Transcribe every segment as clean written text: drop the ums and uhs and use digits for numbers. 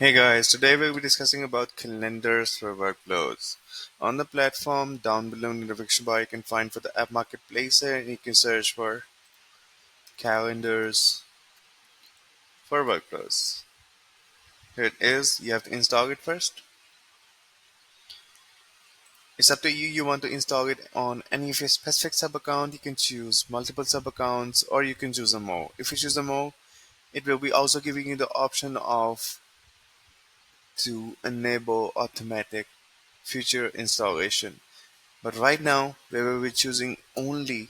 Hey guys, today we'll be discussing about calendars for workflows. On the platform down below in the description bar, you can find for the app marketplace here, and you can search for calendars for workflows. Here it is. You have to install it first. It's up to you. You want to install it on any of your specific sub account. You can choose multiple sub accounts or you can choose a more. If you choose a more, it will be also giving you the option of to enable automatic future installation. But right now, we will be choosing only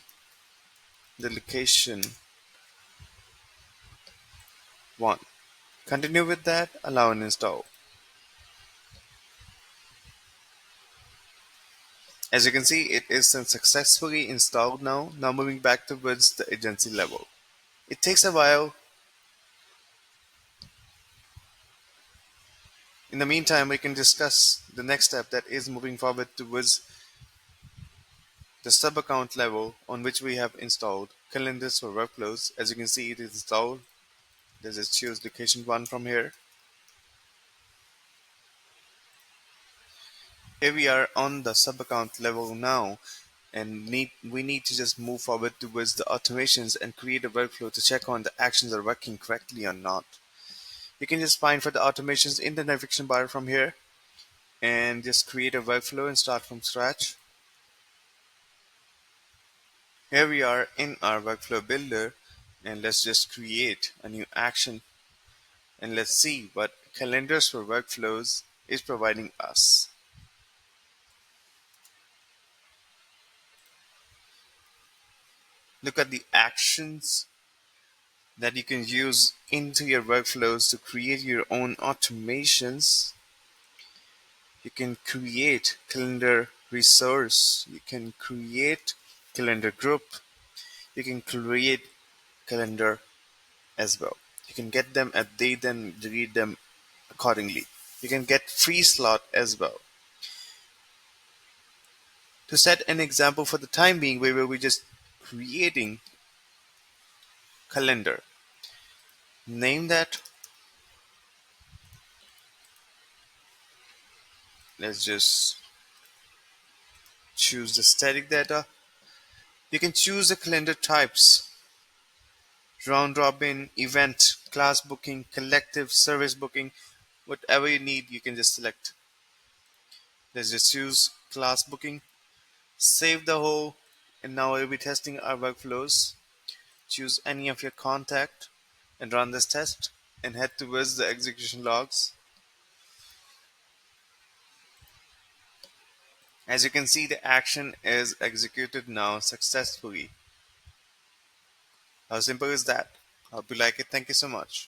the location 1. Continue with that, allow and install. As you can see, it is successfully installed now. Now moving back towards the agency level. It takes a while. In the meantime, we can discuss the next step that is moving forward towards the sub account level on which we have installed calendars for workflows. As you can see, it is installed. Let's just choose location 1 from here. Here we are on the sub account level now, and we need to just move forward towards the automations and create a workflow to check on the actions are working correctly or not. You can just find for the automations in the navigation bar from here and just create a workflow and start from scratch. Here we are in our workflow builder, and let's just create a new action and let's see what calendars for workflows is providing us. Look at the actions that you can use into your workflows to create your own automations. You can create calendar resource, you can create calendar group, you can create calendar as well. You can get them, update them, delete them accordingly. You can get free slot as well. To set an example for the time being, we will be just creating calendar. Name that. Let's just choose the static data. You can choose the calendar types: round robin, event, class booking, collective, service booking, whatever you need, you can just select. Let's just choose class booking, save the whole, and now we'll be testing our workflows. Choose any of your contact and run this test and head towards the execution logs. As you can see, the action is executed now successfully. How simple is that? Hope you like it. Thank you so much.